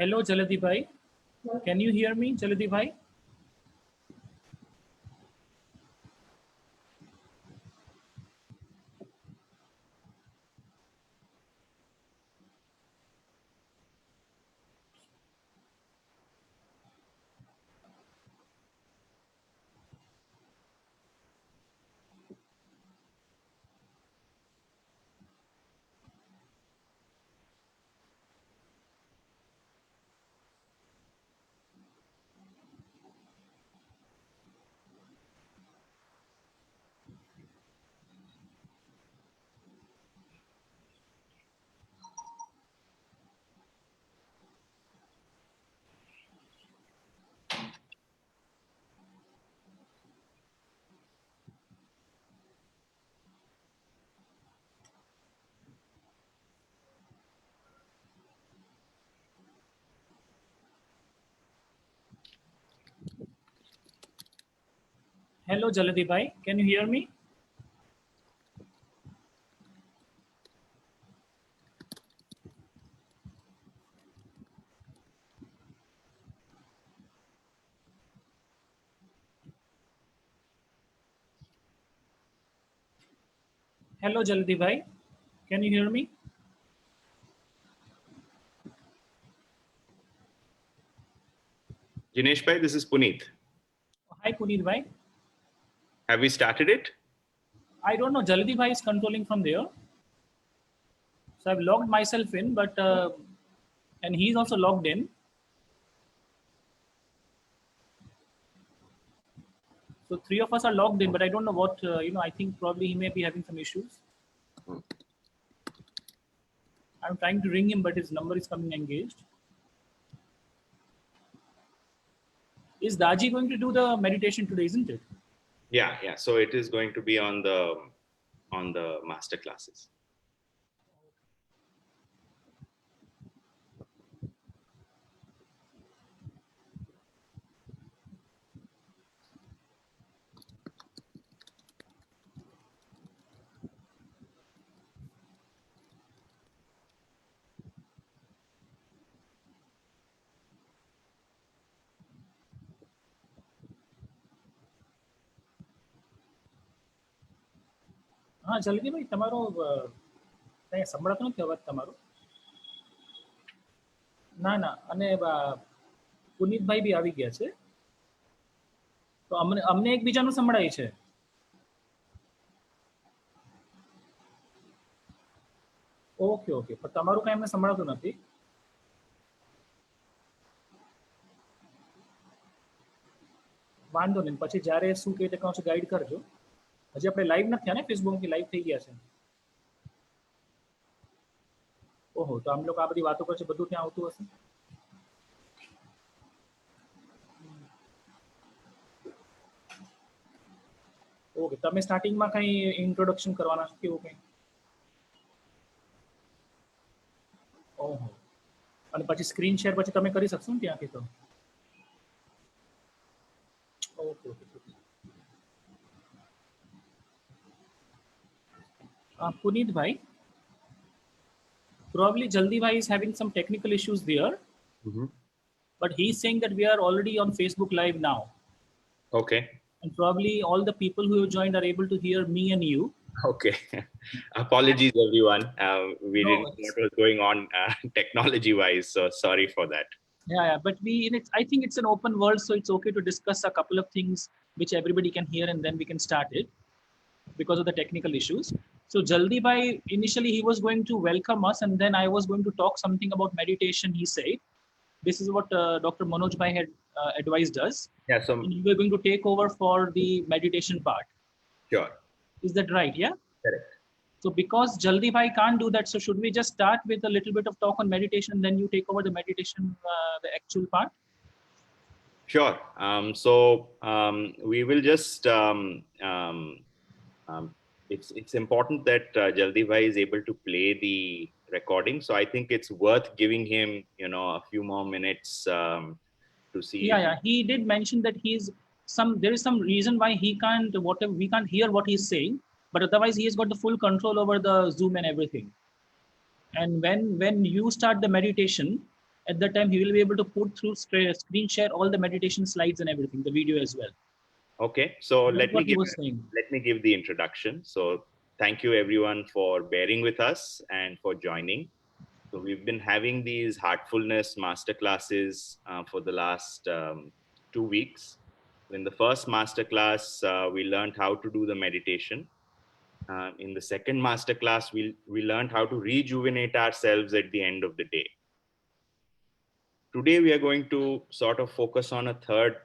Hello, Jaladi bhai. Can you hear me, Jaladi bhai? Hello, Jaladi bhai. Can you hear me? Hello, Jaladi bhai. Can you hear me? Jinesh bhai, this is Puneet. Hi, Puneet bhai. Have we started it? I don't know. Jaladi bhai is controlling from there. So I've logged myself in, but and he's also logged in. So three of us are logged in, but I don't know what I think probably he may be having some issues. I'm trying to ring him, but his number is coming engaged. Is Daji going to do the meditation today? Isn't it? Yeah. So it is going to be on the master classes. હા જલ્દી ભાઈ તમારો કંઈ સંભળાતો નથી અવાજ તમારો ના ના અને પુનીતભાઈ બી આવી ગયા છે તો અમને અમને એકબીજાનું સંભળાય છે ઓકે ઓકે પણ તમારું કંઈ અમને સંભળાતું નથી વાંધો નહીં પછી જ્યારે શું કહે તે કહું છું ગાઈડ કરજો હજી આપણે લાઈવ નથી થયા ને ફેસબુકથી લાઈવ થઈ ગયા છે ઓહો તો આમ લોકો આ બધી વાતો કરશે બધું ત્યાં આવતું હશે ઓકે તમે સ્ટાર્ટિંગમાં કંઈ ઇન્ટ્રોડક્શન કરવાના છો કેવું કંઈ ઓહો અને પછી સ્ક્રીન શેર પછી તમે કરી શકશો ને ત્યાંથી તો okay okay Puneet bhai, probably Jaldi bhai is having some technical issues there, but he's saying that we are already on Facebook Live now. Okay. And probably all the people who have joined are able to hear me and you. Okay. Apologies, everyone. We didn't know what was going on technology-wise, so sorry for that. Yeah, but I think it's an open world, so it's okay to discuss a couple of things which everybody can hear, and then we can start it because of the technical issues. So Jaldi bhai, initially he was going to welcome us, and then I was going to talk something about meditation, he said. This is what Dr. Manoj bhai had advised us. Yeah, so and we are going to take over for the meditation part. Sure. Is that right? Yeah? Correct. So because Jaldi bhai can't do that, so should we just start with a little bit of talk on meditation, and then you take over the meditation, the actual part? Sure. We will just it's important that Jaldi bhai is able to play the recording. So I think it's worth giving him, a few more minutes to see. Yeah. He did mention that there is some reason why we can't hear what he's saying, but otherwise he has got the full control over the Zoom and everything. And when you start the meditation, At that time, he will be able to put through screen share all the meditation slides and everything, the video as well. Okay, so That's what he was saying. let me give the introduction. So thank you everyone for bearing with us and for joining. So we've been having these heartfulness masterclasses for the last 2 weeks. In the first masterclass, we learned how to do the meditation. In the second masterclass, we learned how to rejuvenate ourselves at the end of the day. Today, we are going to sort of focus on a third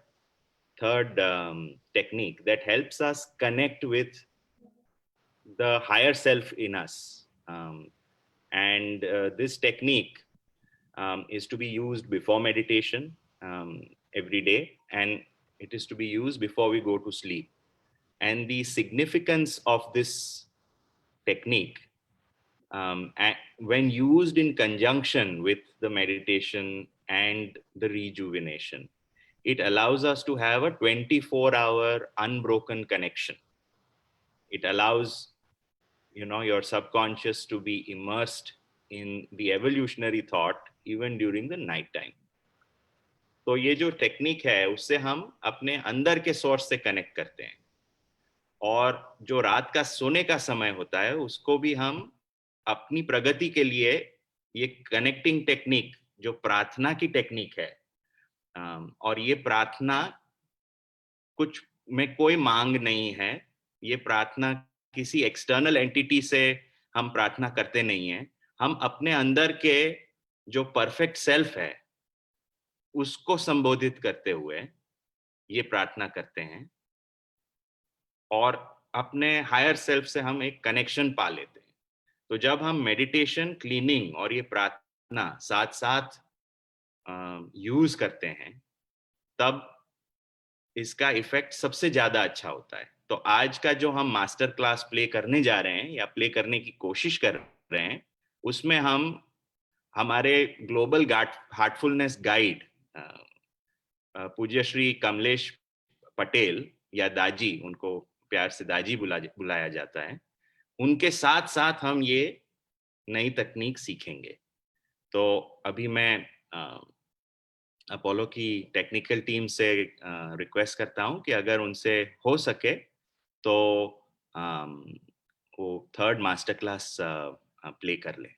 technique that helps us connect with the higher self in us. And this technique is to be used before meditation every day, and it is to be used before we go to sleep. And the significance of this technique, when used in conjunction with the meditation and the rejuvenation, it allows us to have a 24-hour unbroken connection. It allows, your subconscious to be immersed in the evolutionary thought even during the night time. तो ये जो technique है उससे हम अपने अंदर के source से कनेक्ट करते हैं, और जो रात का सोने का समय होता है उसको भी हम अपनी प्रगति के लिए ये कनेक्टिंग टेक्निक जो प्रार्थना की टेक्निक है, और ये प्रार्थना कुछ में कोई मांग नहीं है, ये प्रार्थना किसी एक्सटर्नल एंटिटी से हम प्रार्थना करते नहीं हैं, हम अपने अंदर के जो परफेक्ट सेल्फ है उसको संबोधित करते हुए ये प्रार्थना करते हैं, और अपने हायर सेल्फ से हम एक कनेक्शन पा लेते हैं. तो जब हम मेडिटेशन, क्लीनिंग और ये प्रार्थना साथ साथ यूज करते हैं तब इसका इफेक्ट सबसे ज्यादा अच्छा होता है. तो आज का जो हम मास्टर क्लास प्ले करने जा रहे हैं या प्ले करने की कोशिश कर रहे हैं, उसमें हम हमारे ग्लोबल हार्टफुलनेस गाइड पूज्य श्री कमलेश पटेल या दाजी, उनको प्यार से दाजी बुलाया जाता है, उनके साथ साथ हम ये नई तकनीक सीखेंगे. तो अभी मैं अपोलो की टेक्निकल टीम से रिक्वेस्ट करता हूं कि अगर उनसे हो सके तो वो थर्ड मास्टर क्लास प्ले कर ले.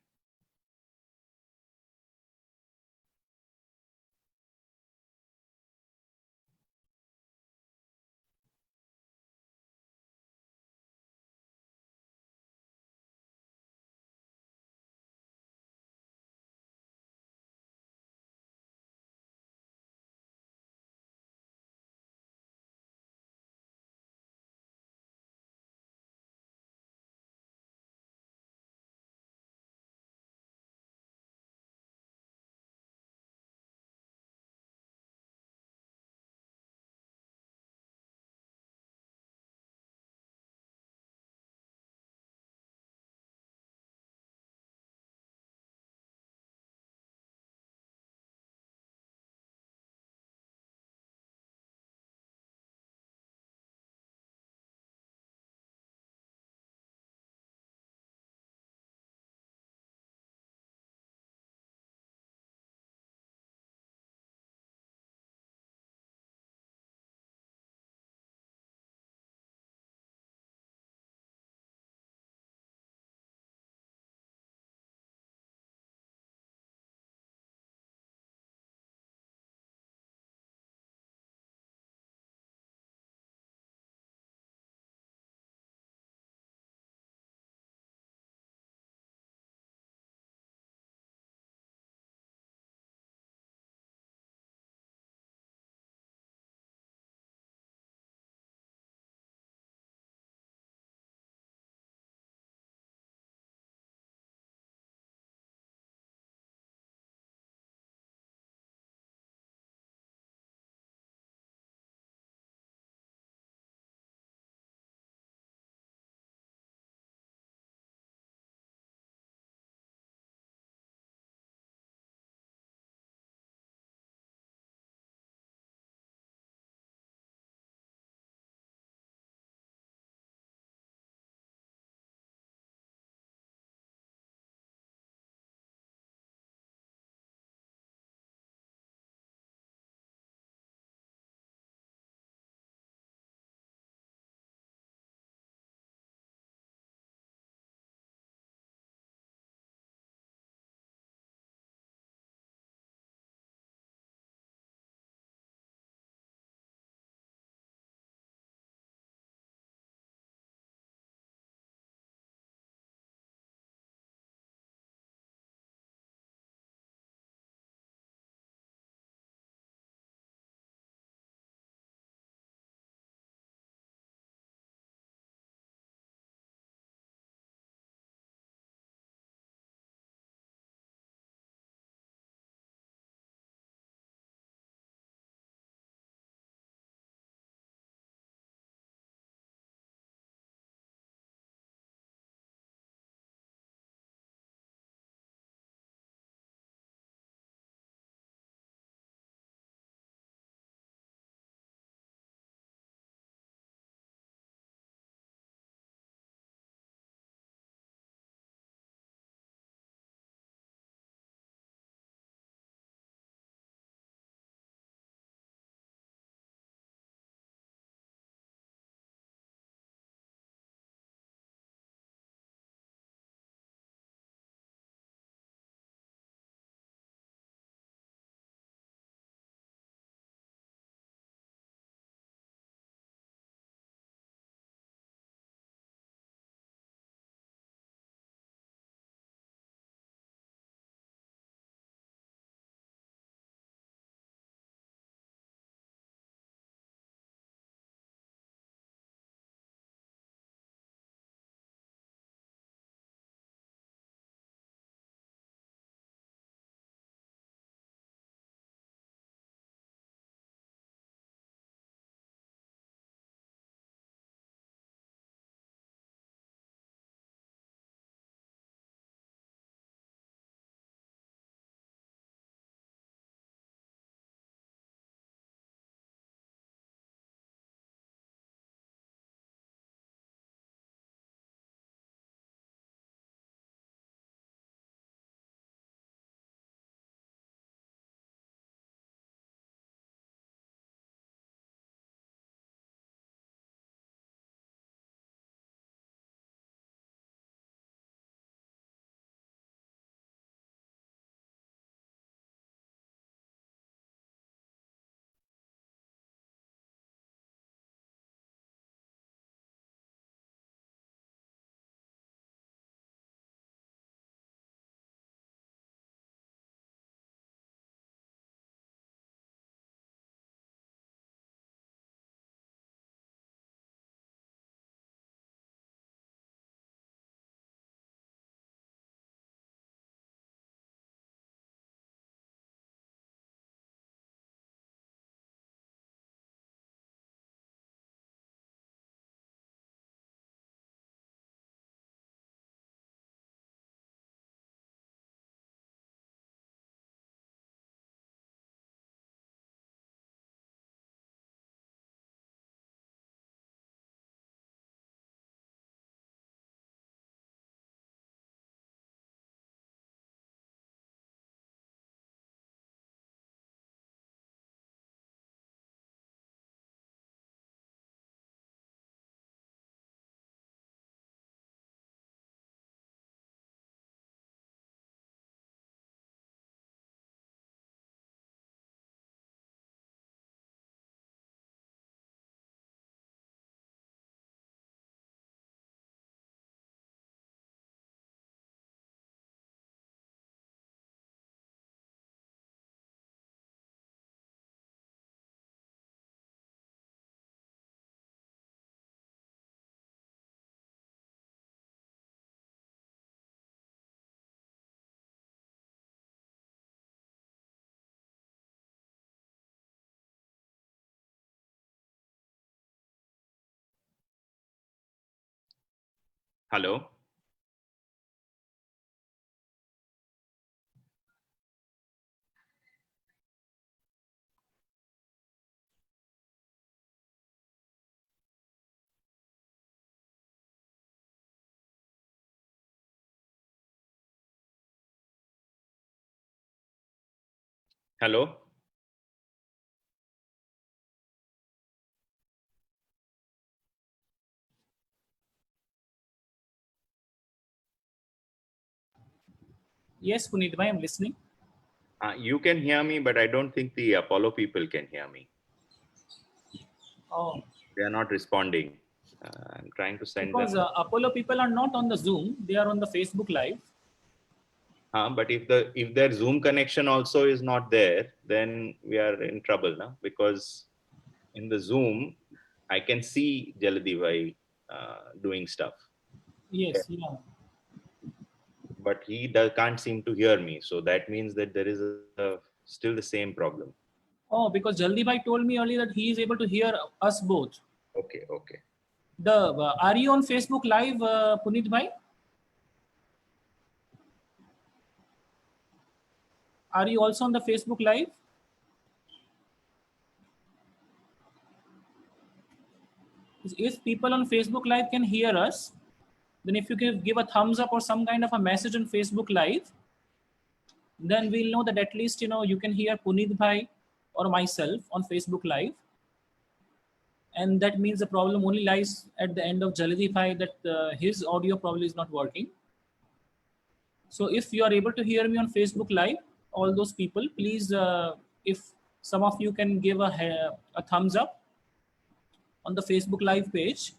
Hello. Hello. Yes, Puneet bhai, I'm listening. You can hear me, but I don't think the Apollo people can hear me. Oh, They are not responding. I'm trying to send them. because Apollo people are not on the Zoom; they are on the Facebook Live. But if their Zoom connection also is not there, then we are in trouble, now, because in the Zoom I can see Jaladivai doing stuff, Yes, yeah. but can't seem to hear me. So that means that there is still the same problem. Oh, because Jaldi bhai told me earlier that he is able to hear us both. Okay, okay. Are you on Facebook Live, Puneet bhai? Are you also on the Facebook Live? If people on Facebook Live can hear us, then if you give a thumbs up or some kind of a message on Facebook Live, then we'll know that at least you can hear Puneet bhai or myself on Facebook Live, and that means the problem only lies at the end of Jaladi bhai, that his audio probably is not working. So if you are able to hear me on Facebook Live, all those people, please, if some of you can give a thumbs up on the Facebook Live page.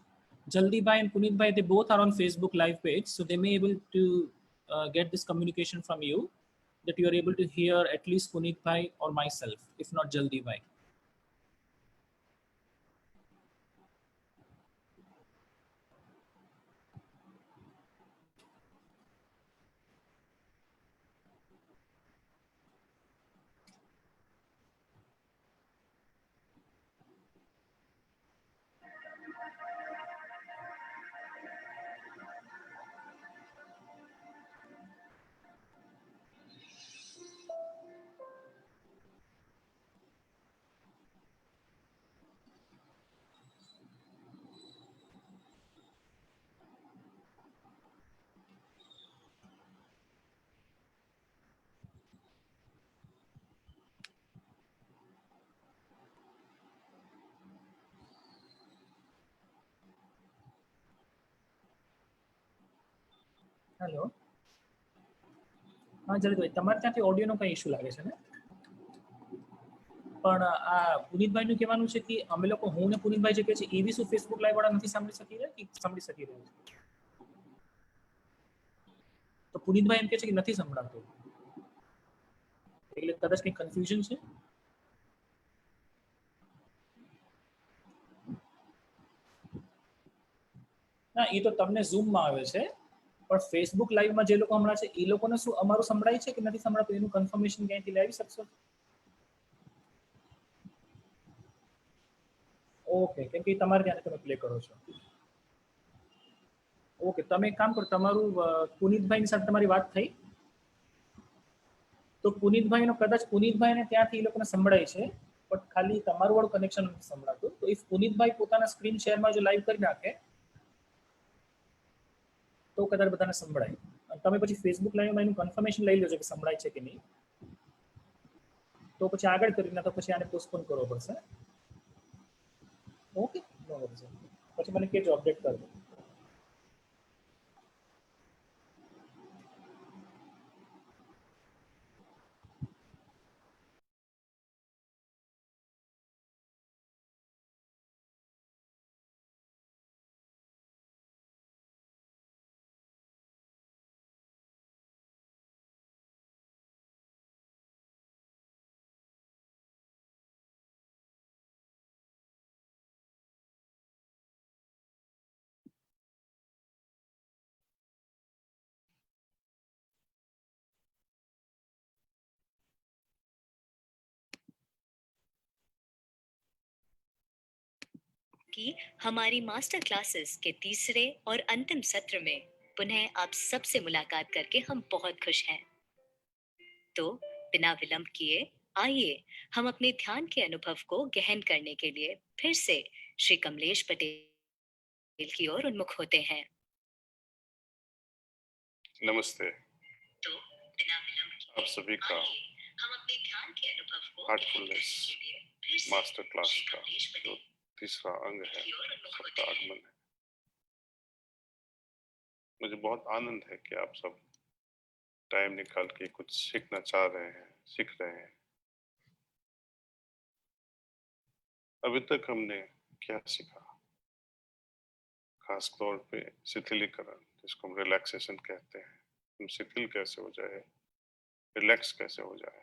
Jaldi bhai and Puneet bhai, they both are on Facebook Live page, so they may able to get this communication from you that you are able to hear at least Puneet bhai or myself, if not Jaldi bhai. Hello. હા જલ્દી ભાઈ, તમારે ત્યાંથી ઓડિયોનો કઈ issue લાગે છે ને? પણ આ પુનીતભાઈનું કહેવાનું છે કે અમે લોકો, હું ને પુનીતભાઈ જે કહે છે એ બી શું ફેસબુક લાઈવ વાળા નથી સાંભળી શકી રહ્યા કે સાંભળી શકી રહ્યા છે? તો પુનીતભાઈ એમ કહે છે કે નથી સંભળાતું, એટલે કદાચ કંઈ કન્ફ્યુઝન છે. ના, એ તો તમને ઝૂમમાં આવે છે, પણ ફેસબુક લાઈવમાં જે લોકો હમણાં છે એ લોકોને શું અમારું સંભળાય છે કે નથી સંભળાતું એનું કન્ફર્મેશન ક્યાંયથી લાવી શકશો? ઓકે, કેમ કે તમારે ત્યાં તમે પ્લે કરો છો. ઓકે, તમે એક કામ કરો, તમારું પુનીતભાઈની સાથે તમારી વાત થઈ, તો પુનીતભાઈનો કદાચ પુનીતભાઈને ત્યાંથી એ લોકોને સંભળાય છે, પણ ખાલી તમારું વાળું કનેક્શન નથી સંભળાતું. તો ઇફ પુનીતભાઈ પોતાના સ્ક્રીન શેરમાં જો લાઈવ કરી નાખે તો કદાચ બધાને સંભળાય. તમે પછી ફેસબુક લાઈવમાં એનું કન્ફર્મેશન લઈ લેજો કે સંભળાય છે કે નહીં, તો પછી આગળ કરીને તો પછી આને પોસ્ટપોન કરવો પડશે. ઓકે, નો વરીઝ. પછી મને કહેજો, અપડેટ કરજો. की हमारी मास्टर क्लासेस के तीसरे और अंतिम सत्र में पुनः आप सबसे मुलाकात करके हम बहुत खुश हैं। तो बिना विलंब किए आइए हम अपने ध्यान के अनुभव को गहन करने के लिए फिर से श्री कमलेश पटेल की ओर उन्मुख होते हैं। नमस्ते। तो बिना विलंब किए आप सभी का आइए हम अपने ध्यान के अनुभव को हार्टफुलनेस गहन करने के लिए फिर से मास्टर क्लास श्री का कमलेश जो पटेल तीसरा अंग है की ओर उन्मुख होते सबका हैं। आगमन है। मुझे बहुत आनंद है कि आप सब टाइम निकाल के कुछ सीखना चाह रहे हैं, सीख रहे हैं। अभी तक हमने क्या सीखा? खास तौर पे शिथिलीकरण, जिसको हम रिलैक्सेशन कहते हैं। हम शिथिल कैसे हो जाए, रिलैक्स कैसे हो जाए।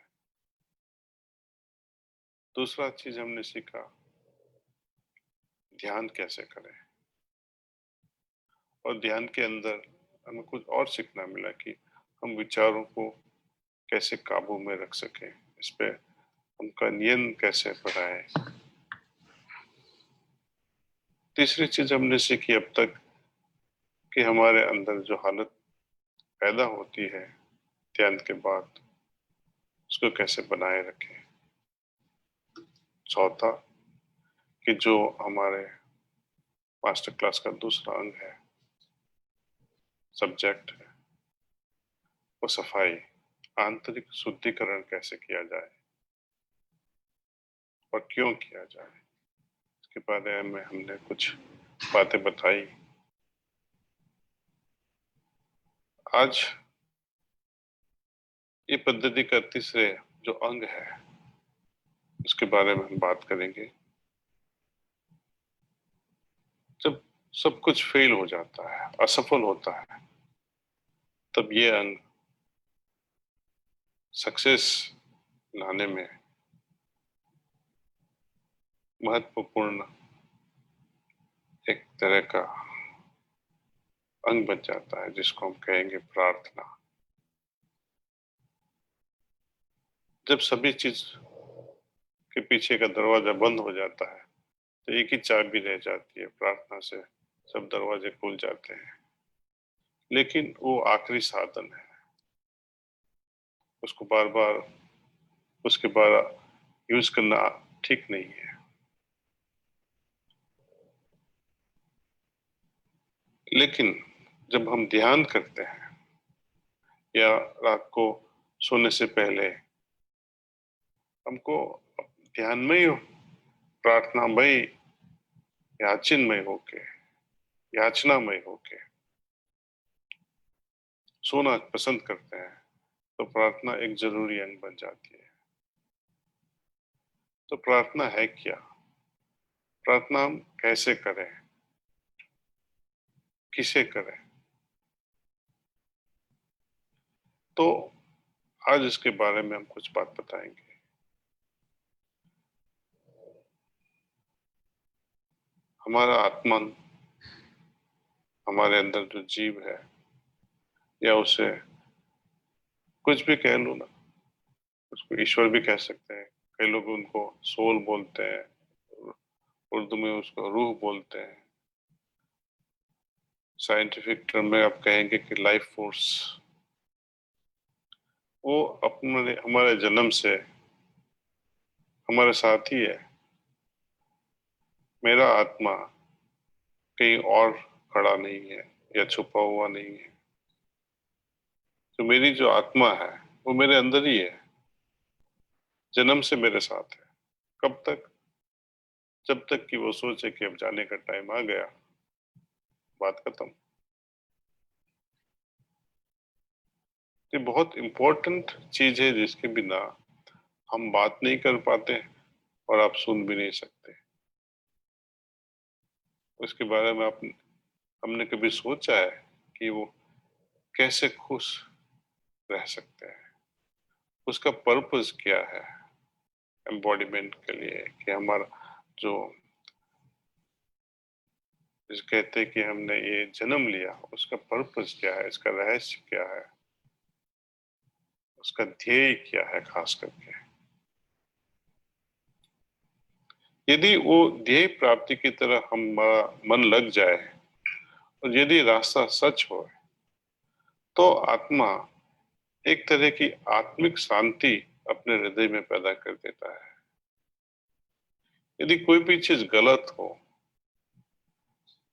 दूसरा चीज हमने सीखा, ध्यान कैसे करें। और ध्यान के अंदर हमें कुछ और सीखना मिला कि हम विचारों को कैसे काबू में रख सकें, इस पे उनका नियंत्रण कैसे बढ़ाएं। तीसरी चीज हमने सीखी अब तक कि हमारे अंदर जो हालत पैदा होती है ध्यान के बाद, उसको कैसे बनाए रखें। चौथा कि जो हमारे मास्टर क्लास का दूसरा अंग है, सब्जेक्ट है, वो सफाई, आंतरिक शुद्धिकरण कैसे किया जाए और क्यों किया जाए, इसके बारे में हमने कुछ बातें बताई। आज ये पद्धति का तीसरे जो अंग है उसके बारे में हम बात करेंगे। जब सब कुछ फेल हो जाता है, असफल होता है, तब ये अंग सक्सेस लाने में महत्वपूर्ण एक तरह का अंग बन जाता है, जिसको हम कहेंगे प्रार्थना। जब सभी चीज के पीछे का दरवाजा बंद हो जाता है तो एक ही चाबी रह जाती है, प्रार्थना से सब दरवाजे खुल जाते हैं। लेकिन वो आखिरी साधन है, उसको बार बार उसके बाद यूज करना ठीक नहीं है। लेकिन जब हम ध्यान करते हैं या रात को सोने से पहले हमको ध्यान में ही, प्रार्थना में, याचनमय होके, याचनामय होके सोना पसंद करते हैं तो प्रार्थना एक जरूरी अंग बन जाती है। तो प्रार्थना है क्या? प्रार्थना हम कैसे करें, किसे करें? तो आज इसके बारे में हम कुछ बात बताएंगे। हमारा आत्मन, हमारे अंदर जो जीव है, या उसे कुछ भी कह लो ना, उसको ईश्वर भी कह सकते हैं, कई लोग उनको सोल बोलते हैं, उर्दू में उसको रूह बोलते हैं, साइंटिफिक टर्म में आप कहेंगे कि लाइफ फोर्स। वो अपने हमारे जन्म से हमारे साथ ही है। मेरा आत्मा कहीं और खड़ा नहीं है या छुपा हुआ नहीं है। तो मेरी जो आत्मा है वो मेरे अंदर ही है, जन्म से मेरे साथ है। कब तक? जब तक कि वो सोचे कि अब जाने का टाइम आ गया, बात खत्म। ये बहुत इंपॉर्टेंट चीज है जिसके बिना हम बात नहीं कर पाते और आप सुन भी नहीं सकते। उसके बारे में हमने कभी सोचा है कि वो कैसे खुश रह सकते हैं, उसका पर्पस क्या है एम्बॉडीमेंट के लिए, कि हमारा जो कहते हैं कि हमने ये जन्म लिया, उसका पर्पस क्या है, इसका रहस्य क्या है, उसका ध्येय क्या है खास करके। यदि वो ध्येय प्राप्ति की तरह हमारा मन लग जाए और यदि रास्ता सच हो, तो आत्मा एक तरह की आत्मिक शांति अपने हृदय में पैदा कर देता है। यदि कोई भी चीज गलत हो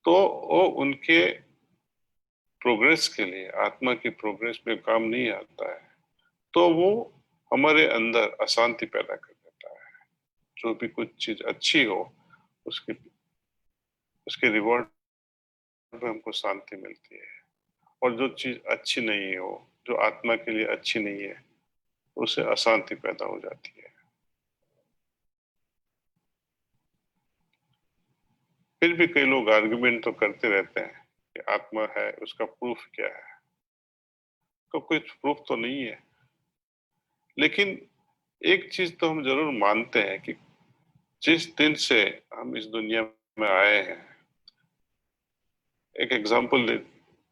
तो वो उनके प्रोग्रेस के लिए, आत्मा की प्रोग्रेस में काम नहीं आता है, तो वो हमारे अंदर अशांति पैदा कर देता है। जो भी कुछ चीज अच्छी हो उसके उसके रिवॉर्ड में हमको शांति मिलती है, और जो चीज अच्छी नहीं हो, जो आत्मा के लिए अच्छी नहीं है, उससे अशांति पैदा हो जाती है। फिर भी कई लोग आर्गुमेंट तो करते रहते हैं कि आत्मा है, उसका प्रूफ क्या है? तो कोई प्रूफ तो नहीं है, लेकिन एक चीज तो हम जरूर मानते हैं कि जिस दिन से हम इस दुनिया में आए हैं, एक एग्जाम्पल,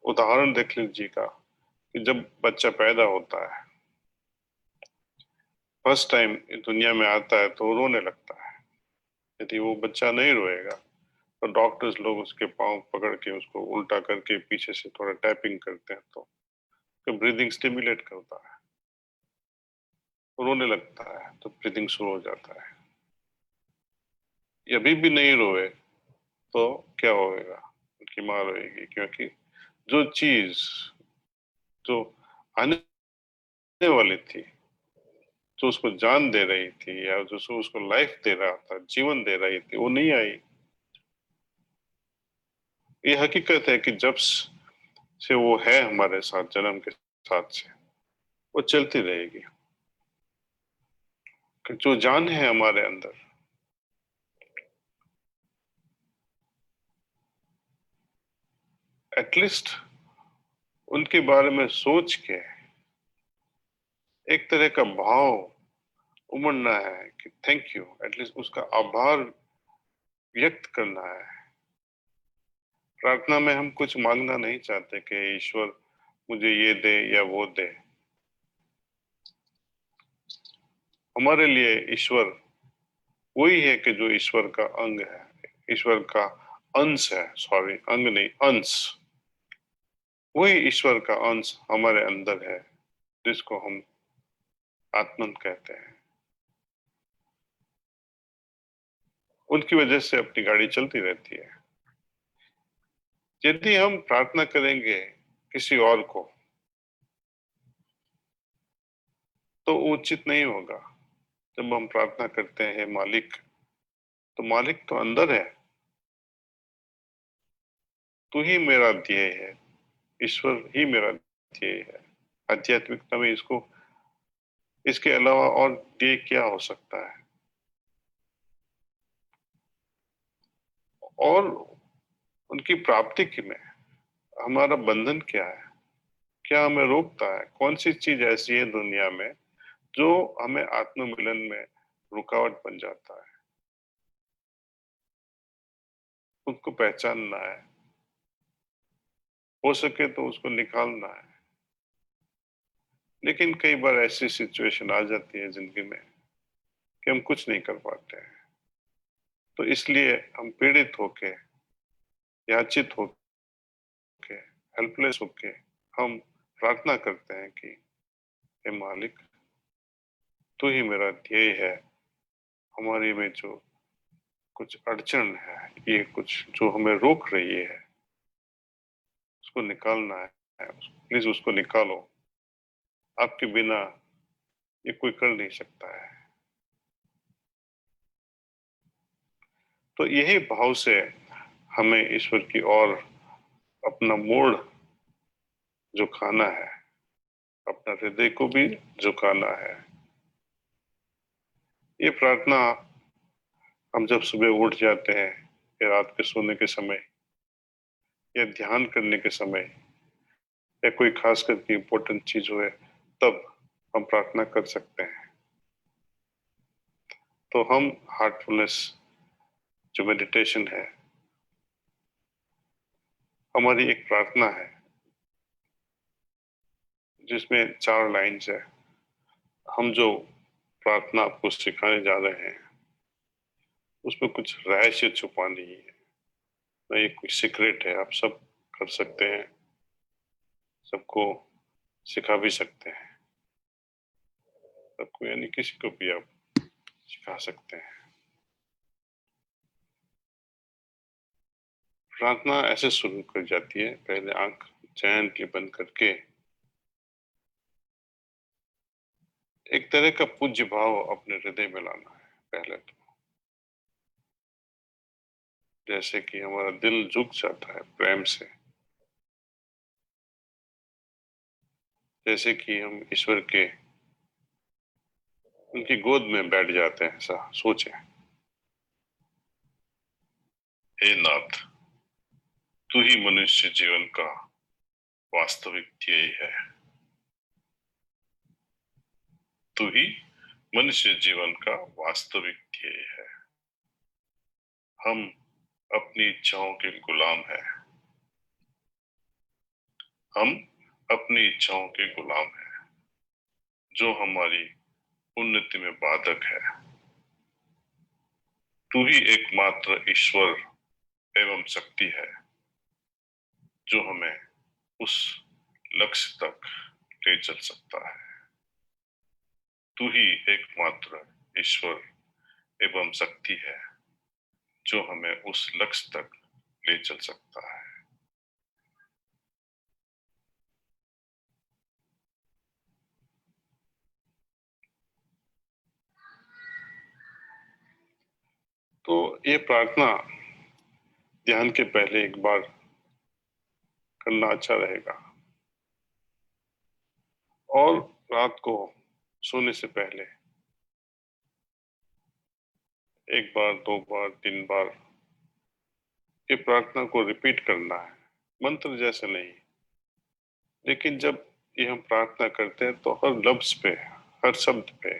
उदाहरण देख लीजिए का, कि जब बच्चा पैदा होता है, फर्स्ट टाइम दुनिया में आता है तो रोने लगता है। यदि वो बच्चा नहीं रोएगा तो डॉक्टर्स लोग उसके पाँव पकड़ के उसको उल्टा करके पीछे से थोड़ा टैपिंग करते हैं तो ब्रीदिंग स्टिमुलेट करता है, रोने लगता है तो ब्रीदिंग शुरू हो जाता है। अभी भी नहीं रोए तो क्या होगा? उनकी माँ रोएगी, क्योंकि जो चीज जो आने वाली थी, जो उसको जान दे रही थी या जो उसको लाइफ दे रहा था, जीवन दे रही थी, वो नहीं आई। ये हकीकत है कि जब से वो है हमारे साथ, जन्म के साथ से वो चलती रहेगी। कि जो जान है हमारे अंदर, एटलीस्ट उनके बारे में सोच के एक तरह का भाव उमड़ना है कि थैंक यू, एटलीस्ट उसका आभार व्यक्त करना है। प्रार्थना में हम कुछ मांगना नहीं चाहते कि ईश्वर मुझे ये दे या वो दे। हमारे लिए ईश्वर वही है कि जो ईश्वर का अंग है, ईश्वर का अंश है, सॉरी अंग नहीं, अंश। वही ईश्वर का अंश हमारे अंदर है, जिसको हम आत्मन कहते हैं। उनकी वजह से अपनी गाड़ी चलती रहती है। यदि हम प्रार्थना करेंगे किसी और को तो उचित नहीं होगा। जब हम प्रार्थना करते हैं मालिक, तो मालिक तो अंदर है, तू ही मेरा ध्येय है, ईश्वर ही मेरा ध्येय है। आध्यात्मिकता में इसके अलावा और ध्येय क्या हो सकता है? और उनकी प्राप्ति की में हमारा बंधन क्या है? क्या हमें रोकता है? कौन सी चीज ऐसी है दुनिया में जो हमें आत्ममिलन में रुकावट बन जाता है? उसको पहचानना है, हो सके तो उसको निकालना है। लेकिन कई बार ऐसी सिचुएशन आ जाती है जिंदगी में कि हम कुछ नहीं कर पाते हैं, तो इसलिए हम पीड़ित होके, याचित होके, हेल्पलेस होके हम प्रार्थना करते हैं कि हे मालिक, तू ही मेरा ध्येय है। हमारी में जो कुछ अड़चन है, ये कुछ जो हमें रोक रही है, उसको निकालना है। प्लीज उसको निकालो, आपके बिना ये कोई कर नहीं सकता है। तो यही भाव से हमें ईश्वर की ओर अपना मोड़ झुकाना है, अपना हृदय को भी झुकाना है। ये प्रार्थना हम जब सुबह उठ जाते हैं या रात के सोने के समय या ध्यान करने के समय या कोई खास करके इम्पोर्टेंट चीज हो, तब हम प्रार्थना कर सकते हैं। तो हम हार्टफुलनेस जो मेडिटेशन है, हमारी एक प्रार्थना है जिसमें 4 लाइन्स है। हम जो प्रार्थना आपको सिखाने जा रहे हैं उसमें कुछ रहस्य छुपा नहीं है, ना ये कोई सीक्रेट है। आप सब कर सकते हैं, सबको सिखा भी सकते हैं, सबको यानी किसी को भी आप सिखा सकते हैं। प्रार्थना ऐसे शुरू कर जाती है, पहले आंख चैन के बंद करके एक तरह का पूज्य भाव अपने हृदय में लाना है। पहले तो जैसे कि हमारा दिल झुक जाता है प्रेम से, जैसे कि हम ईश्वर के उनकी गोद में बैठ जाते हैं, ऐसा सोचें। हे नाथ, तू ही मनुष्य जीवन का वास्तविक ध्येय है। तू ही मनुष्य जीवन का वास्तविक ध्येय है। हम अपनी इच्छाओं के गुलाम हैं। हम अपनी इच्छाओं के गुलाम हैं, जो हमारी उन्नति में बाधक है। तू ही एकमात्र ईश्वर एवं शक्ति है, जो हमें उस लक्ष्य तक ले चल सकता है। तू ही एकमात्र ईश्वर एवं शक्ति है, जो हमें उस लक्ष्य तक ले चल सकता है। तो ये प्रार्थना ध्यान के पहले एक बार करना अच्छा रहेगा, और रात को सोने से पहले एक बार, 2 बार, 3 बार ये प्रार्थना को रिपीट करना है। मंत्र जैसे नहीं, लेकिन जब ये हम प्रार्थना करते हैं तो हर लफ्ज पे, हर शब्द पे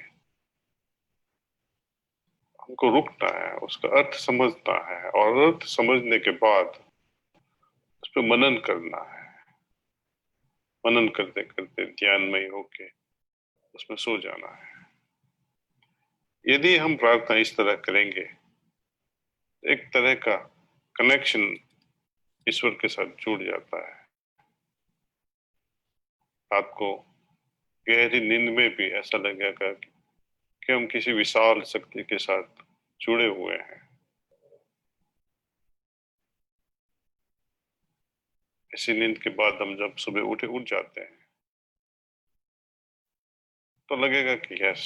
हमको रुकना है, उसका अर्थ समझना है, और अर्थ समझने के बाद उस पर मनन करना है। मनन करते करते ध्यानमय होके उसमें सो जाना है। यदि हम प्रार्थना इस तरह करेंगे, एक तरह का कनेक्शन ईश्वर के साथ जुड़ जाता है। रात को गहरी नींद में भी ऐसा लगेगा कि हम किसी विशाल शक्ति के साथ जुड़े हुए हैं। ऐसी नींद के बाद हम जब सुबह उठ जाते हैं तो लगेगा कि यस,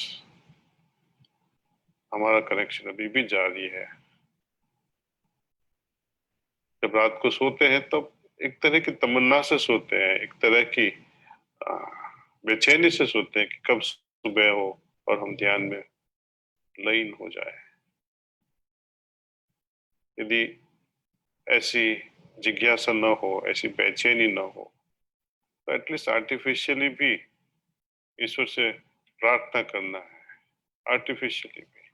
हमारा कनेक्शन अभी भी जारी है। जब रात को सोते हैं तब एक तरह की तमन्ना से सोते हैं, एक तरह की आ, बेचैनी से सोते हैं कि कब सुबह हो और हम ध्यान में लीन हो जाए। यदि ऐसी जिज्ञासा न हो, ऐसी बेचैनी न हो, तो एटलीस्ट आर्टिफिशियली भी ईश्वर से प्रार्थना करना है, आर्टिफिशियली भी,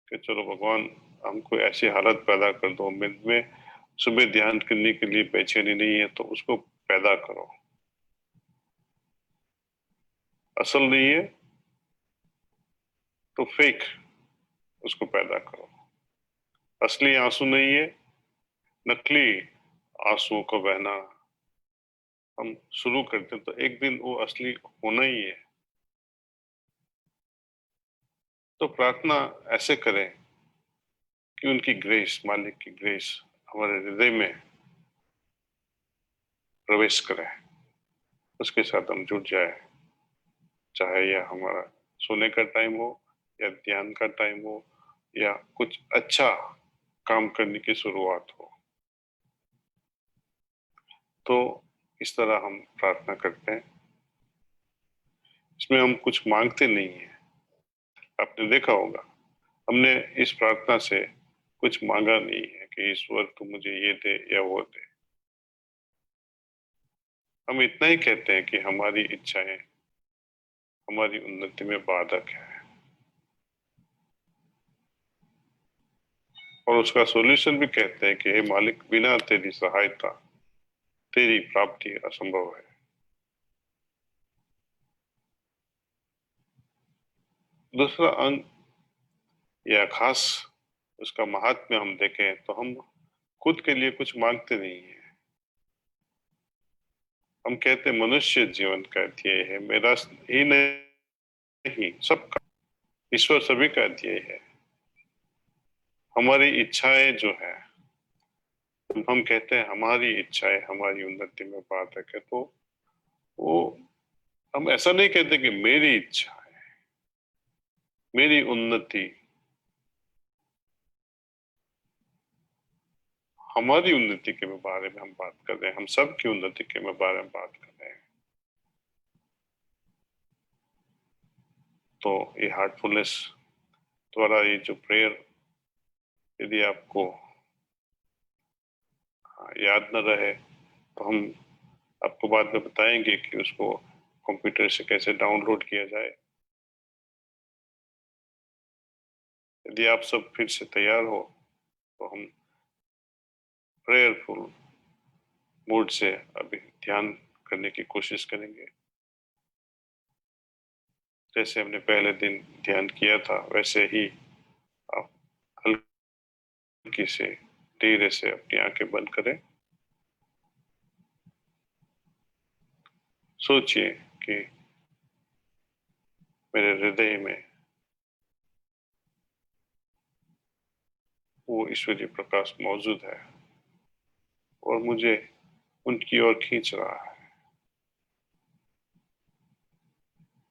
कि चलो भगवान हमको ऐसी हालत पैदा कर दो, में सुबह ध्यान करने के लिए बेचैनी नहीं है तो उसको पैदा करो। असल नहीं है तो फेक उसको पैदा करो। असली आंसू नहीं है, नकली आंसुओं का बहना हम शुरू करते हैं तो एक दिन वो असली होना ही है। तो प्रार्थना ऐसे करें कि उनकी ग्रेस, मालिक की ग्रेस हमारे हृदय में प्रवेश करे, उसके साथ हम जुड़ जाए। चाहे यह हमारा सोने का टाइम हो, या ध्यान का टाइम हो, या कुछ अच्छा काम करने की शुरुआत हो। तो इस तरह हम प्रार्थना करते हैं। इसमें हम कुछ मांगते नहीं है। आपने देखा होगा, हमने इस प्रार्थना से कुछ मांगा नहीं है कि ईश्वर तू मुझे ये दे या वो दे। हम इतना ही कहते हैं कि हमारी इच्छाएं हमारी उन्नति में बाधक है, और उसका सॉल्यूशन भी कहते हैं कि हे मालिक, बिना तेरी सहायता तेरी प्राप्ति असंभव है। दूसरा अंग या खास उसका महात्म्य हम देखें तो हम खुद के लिए कुछ मांगते नहीं है। हम कहते मनुष्य जीवन का ध्येय है, मेरा ही नहीं सबका, ईश्वर सभी का ध्येय है। हमारी इच्छाएं जो है, हम कहते हैं हमारी इच्छाएं हमारी उन्नति में बाधक है, तो वो हम ऐसा नहीं कहते कि मेरी इच्छा है, मेरी उन्नति, हमारी उन्नति के बारे में हम बात कर रहे हैं, हम सब की उन्नति के बारे में बात कर रहे हैं। तो ये हार्टफुलनेस द्वारा ये जो प्रेयर, यदि आपको याद न रहे तो हम आपको बाद में बताएंगे कि उसको कंप्यूटर से कैसे डाउनलोड किया जाए। यदि आप सब फिर से तैयार हो तो हम प्रेयरफुल मूड से अभी ध्यान करने की कोशिश करेंगे। जैसे हमने पहले दिन ध्यान किया था वैसे ही आप हल्की से धीरे से अपनी आंखें बंद करें। सोचिए कि मेरे हृदय में वो ईश्वरीय प्रकाश मौजूद है और मुझे उनकी ओर खींच रहा है।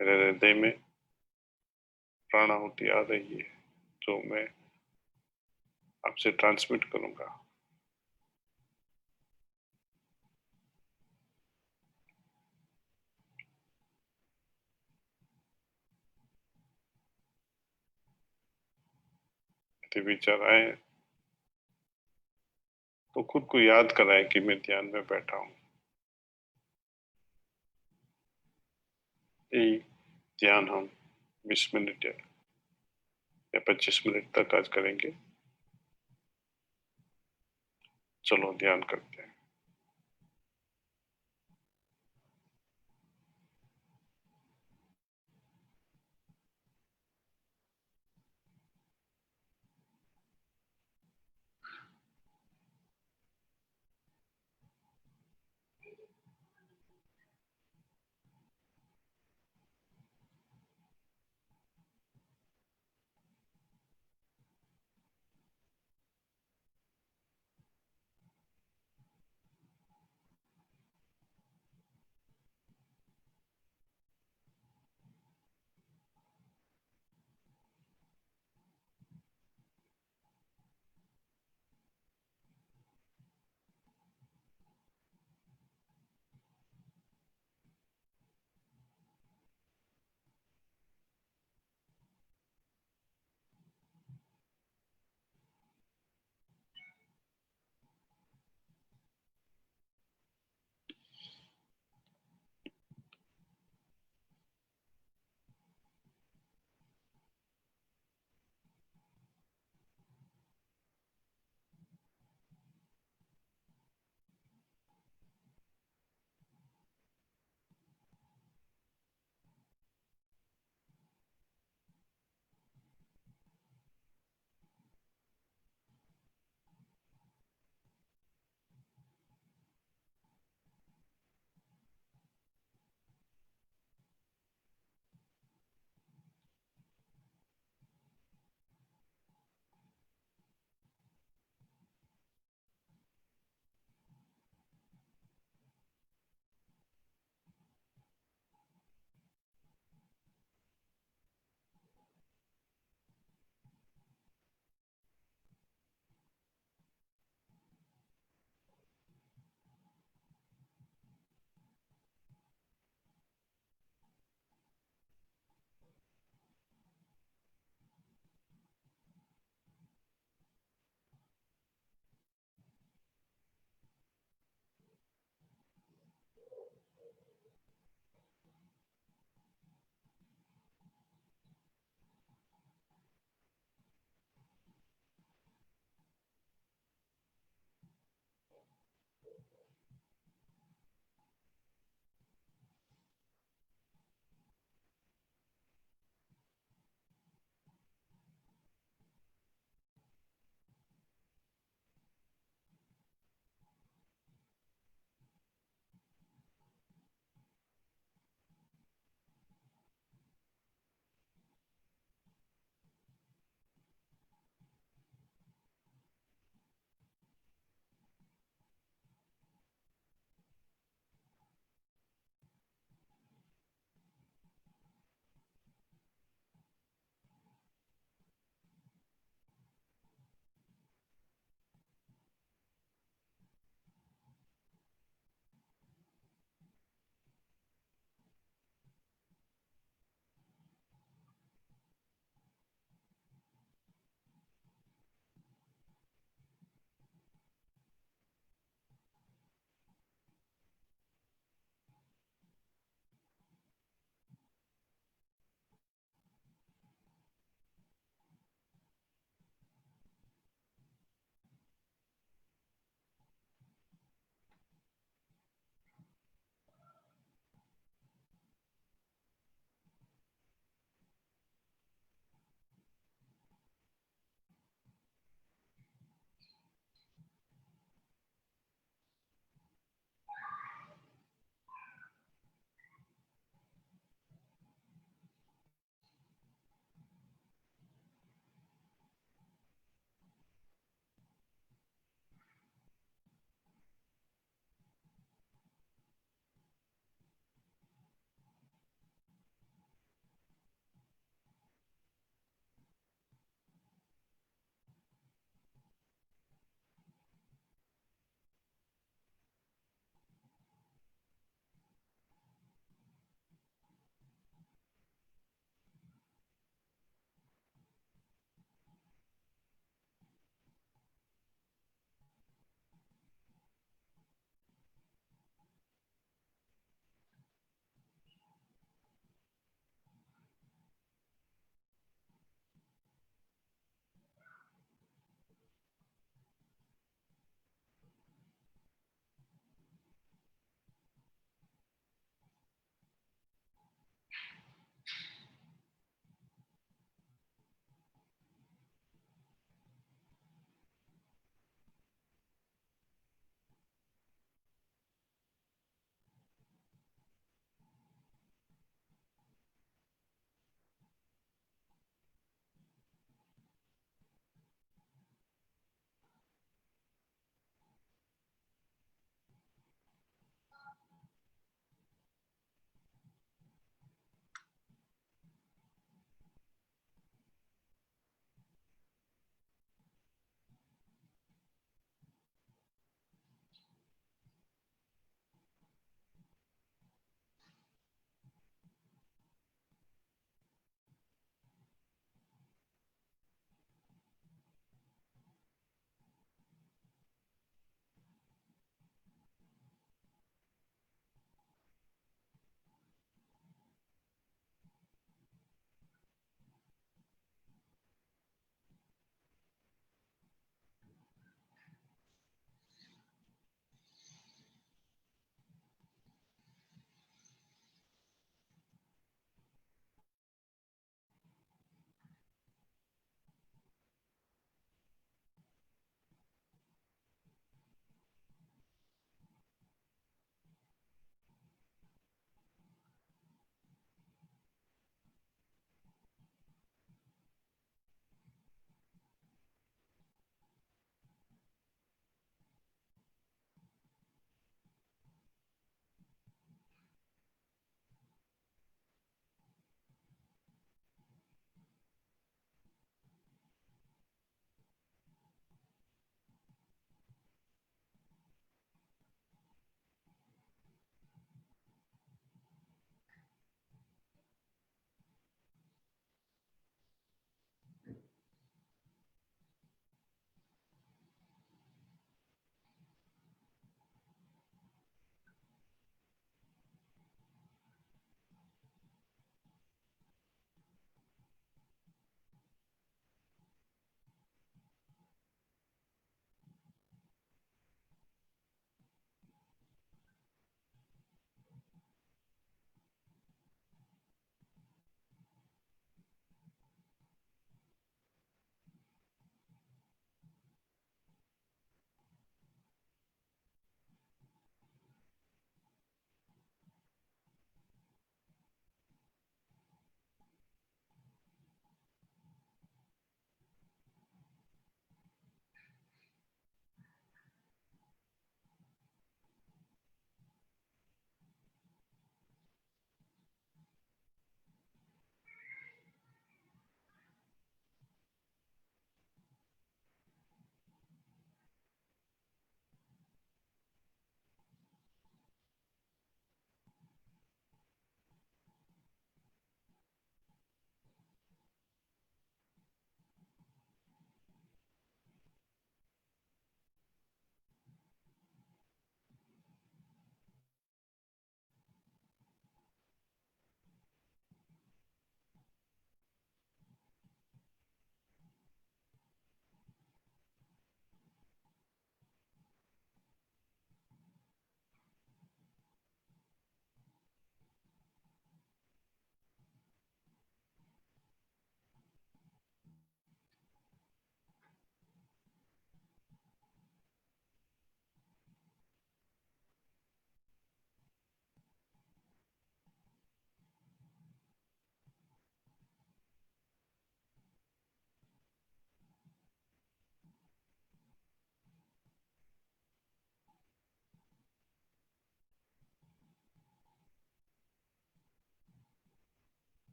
मेरे हृदय में प्राणाहुति आ रही है जो मैं आपसे ट्रांसमिट करूंगा। यदि विचार आए तो खुद को याद कराएं कि मैं ध्यान में बैठा हूं। यही ध्यान हम 20 मिनट या 25 मिनट तक आज करेंगे। चलो ध्यान करते हैं।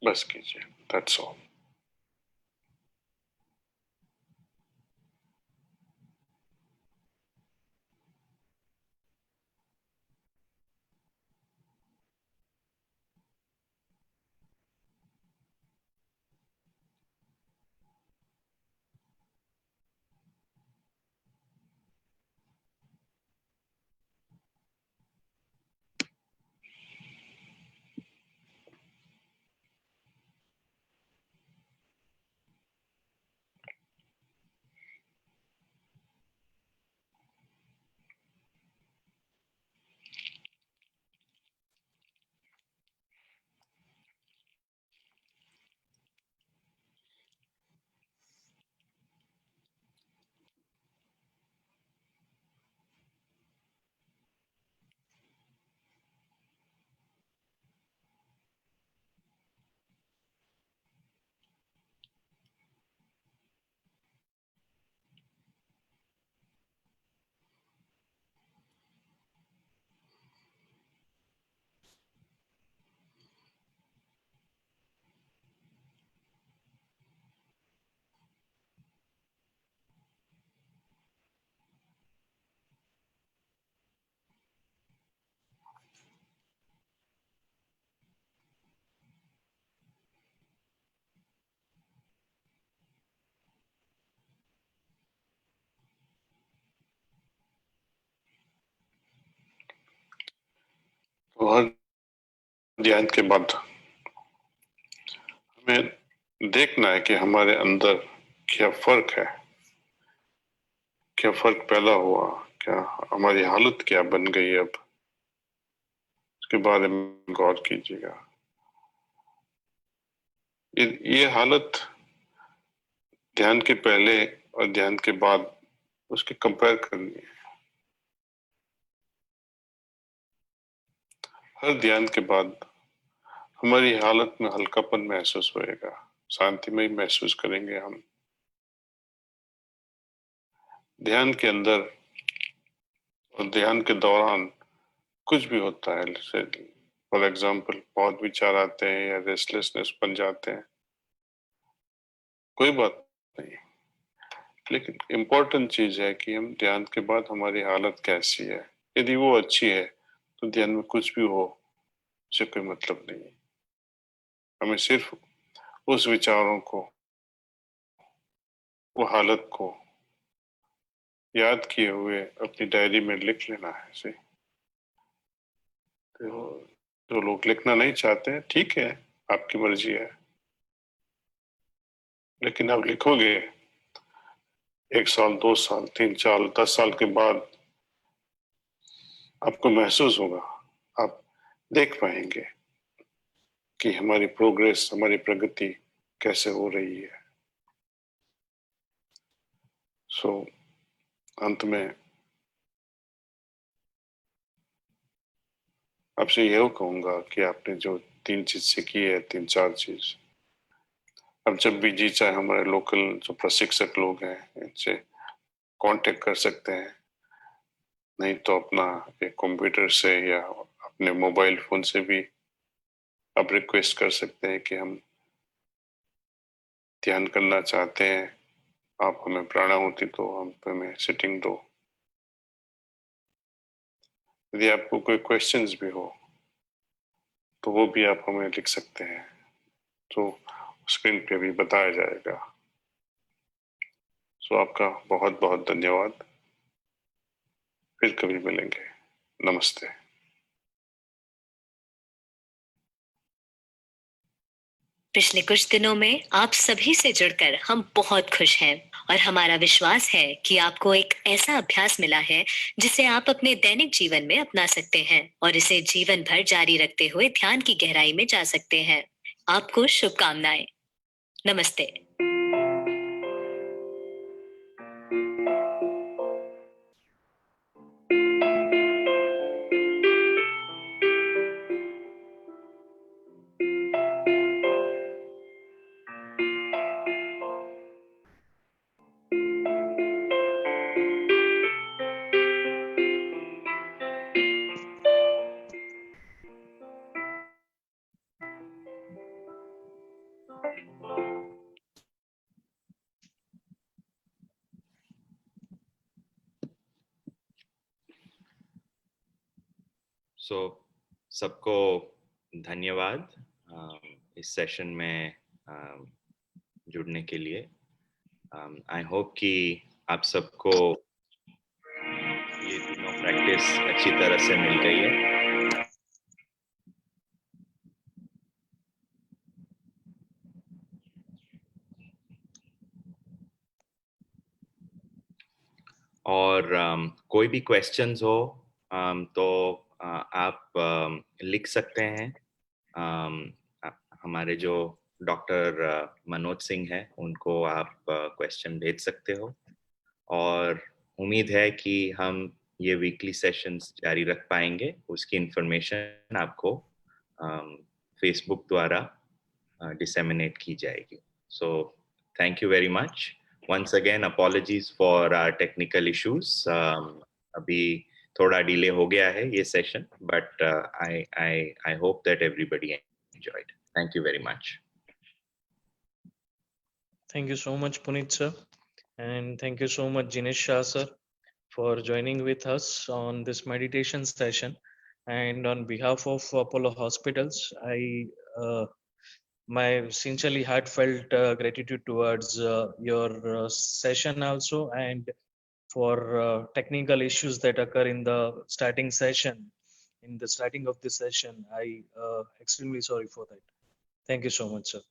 बस कीजिए, दैट्स ऑल। तो हर ध्यान के बाद हमें देखना है कि हमारे अंदर क्या फर्क है, क्या फर्क पैदा हुआ, क्या हमारी हालत क्या बन गई अब, उसके बारे में गौर कीजिएगा। ये हालत ध्यान के पहले और ध्यान के बाद उसके कंपेयर करनी है। हर ध्यान के बाद हमारी हालत में हल्कापन महसूस होएगा, शांतिमय महसूस करेंगे हम। ध्यान के अंदर और ध्यान के दौरान कुछ भी होता है, जैसे फॉर एग्जाम्पल बहुत विचार आते हैं या रेस्टलेसनेस बन जाते हैं, कोई बात नहीं, लेकिन इम्पोर्टेंट चीज है कि हम ध्यान के बाद हमारी हालत कैसी है। यदि वो अच्छी है तो ध्यान में कुछ भी हो उससे कोई मतलब नहीं। हमें सिर्फ उस विचारों को, वो हालत को याद किए हुए अपनी डायरी में लिख लेना है। तो जो लोग लिखना नहीं चाहते हैं, ठीक है, आपकी मर्जी है, लेकिन आप लिखोगे 1 साल, 2 साल, 3 साल, 10 साल के बाद आपको महसूस होगा, आप देख पाएंगे कि हमारी प्रोग्रेस, हमारी प्रगति कैसे हो रही है। सो अंत में आपसे यह कहूंगा कि आपने जो 3 चीज सीखी है, 3-4 चीज, अब जब भी जी चाहे हमारे लोकल जो प्रशिक्षक लोग हैं इनसे कांटेक्ट कर सकते हैं, नहीं तो अपना एक कंप्यूटर से या अपने मोबाइल फोन से भी आप रिक्वेस्ट कर सकते हैं कि हम ध्यान करना चाहते हैं, आप हमें प्राणाहुति दो, हम हमें सिटिंग दो। यदि आपको कोई क्वेश्चंस भी हो तो वो भी आप हमें लिख सकते हैं, तो स्क्रीन पे भी बताया जाएगा। सो आपका बहुत बहुत धन्यवाद। फिर कभी मिलेंगे। नमस्ते। पिछले कुछ दिनों में आप सभी से जुड़कर हम बहुत खुश हैं और हमारा विश्वास है कि आपको एक ऐसा अभ्यास मिला है जिसे आप अपने दैनिक जीवन में अपना सकते हैं और इसे जीवन भर जारी रखते हुए ध्यान की गहराई में जा सकते हैं। आपको शुभकामनाएं। नमस्ते। So सबको धन्यवाद इस सेशन में जुड़ने के लिए. आई होप कि आप सबको ये तीनों प्रैक्टिस अच्छी तरह से मिल गई है. और कोई भी क्वेश्चंस हो तो आप लिख सकते हैं. हमारे जो डॉक्टर मनोज सिंह है उनको आप क्वेश्चन भेज सकते हो. और उम्मीद है कि हम ये वीकली सेशंस जारी रख पाएंगे. उसकी इंफॉर्मेशन आपको फेसबुक द्वारा डिसेमिनेट की जाएगी. So thank you very much. Once again, apologies for our technical issues. अभी थोड़ा डिले हो गया है ये session, but I hope that everybody enjoyed. Thank you very much. Thank you so much, Puneet sir, and thank you so much, Jinesh Shah sir, for joining with us on this meditation session. And on behalf of Apollo Hospitals, my sincerely heartfelt gratitude towards your session also, and for technical issues that occur in the starting of the session. I extremely sorry for that. Thank you so much, sir.